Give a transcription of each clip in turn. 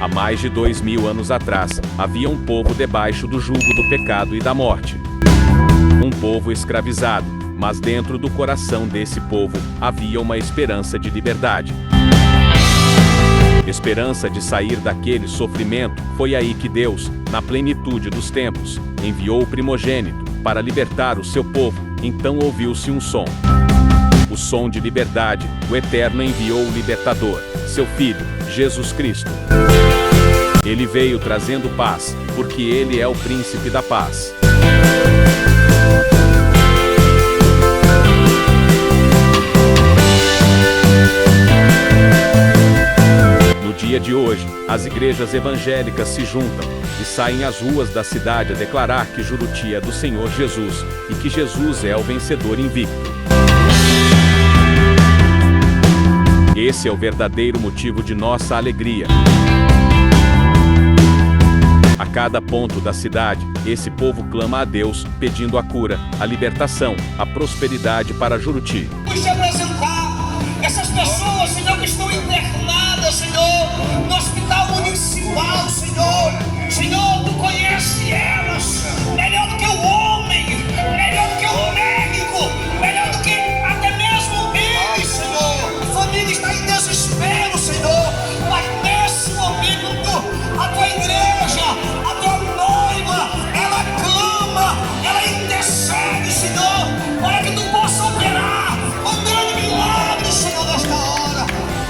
Há mais de 2000 anos atrás, havia um povo debaixo do jugo do pecado e da morte. Um povo escravizado, mas dentro do coração desse povo havia uma esperança de liberdade. Esperança de sair daquele sofrimento. Foi aí que Deus, na plenitude dos tempos, enviou o primogênito para libertar o seu povo. Então ouviu-se um som. O som de liberdade. O Eterno enviou o libertador, seu Filho, Jesus Cristo. Ele veio trazendo paz, porque Ele é o príncipe da paz. No dia de hoje, as igrejas evangélicas se juntam e saem às ruas da cidade a declarar que Juruti é do Senhor Jesus e que Jesus é o vencedor invicto. Esse é o verdadeiro motivo de nossa alegria. A cada ponto da cidade, esse povo clama a Deus, pedindo a cura, a libertação, a prosperidade para Juruti. Vamos te apresentar essas pessoas, Senhor, que estão internadas, Senhor, no hospital municipal, Senhor. Senhor, Tu conhece elas melhor do que o homem, melhor do que o médico, melhor do que até mesmo ele, Senhor. A família está em desespero, Senhor, mas nesse momento, a Tua igreja, a Tua noiva, ela clama, ela intercede, Senhor, para que Tu possa operar um grande milagre, Senhor, nesta hora.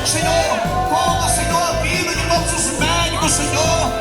Senhor, toma, Senhor, a vida de todos os médicos, Senhor.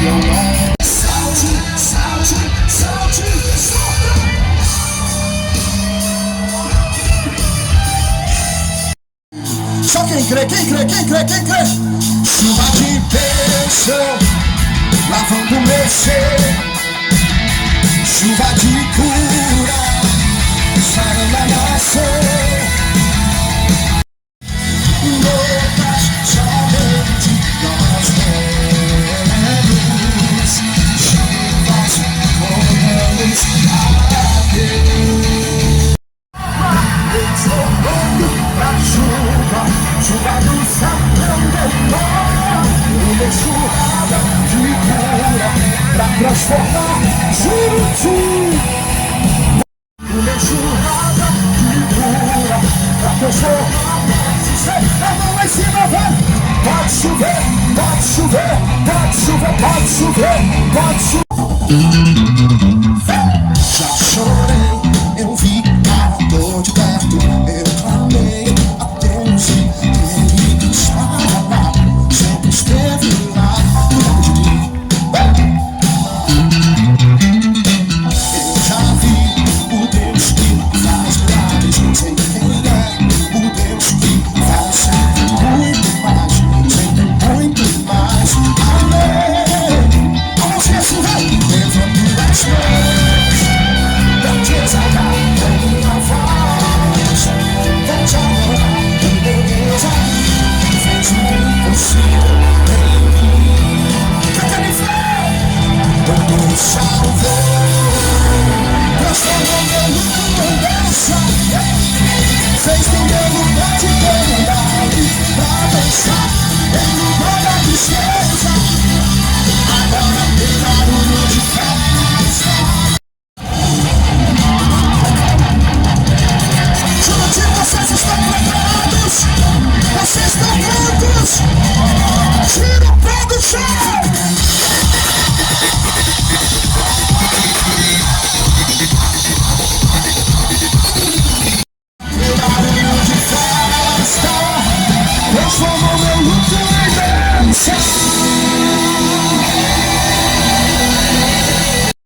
Salte, salte, salte, solta. Só quem crê, quem crê, quem crê, quem crê. Chuva de bênção, lavando meu ser. Chuva de cura, sarando a nação. Loucas, somente nós temos. Chuvas, corremos a Deus. Chorando pra chuva, chuva do céu também. Uma enxurrada de cura pra transformar Juruti. Uma enxurrada de cura pra transformar. A mão lá em cima, vai. Pode chover, pode chover, pode chover, pode chover, pode chover. Já chorei, eu vi a dor de perto, eu clamei a Deus e Ele estava lá, sempre esteve lá do lado de mim. Eu já vi o Deus que faz milagres, sei quem é, o Deus que faz sempre muito mais, sempre muito mais. Amém. Vamos ver se vai. Levando as mãos pra te exaltar com minha voz. Vou te adorar, o meu Deus fez o impossível em mim. Canta-me fé.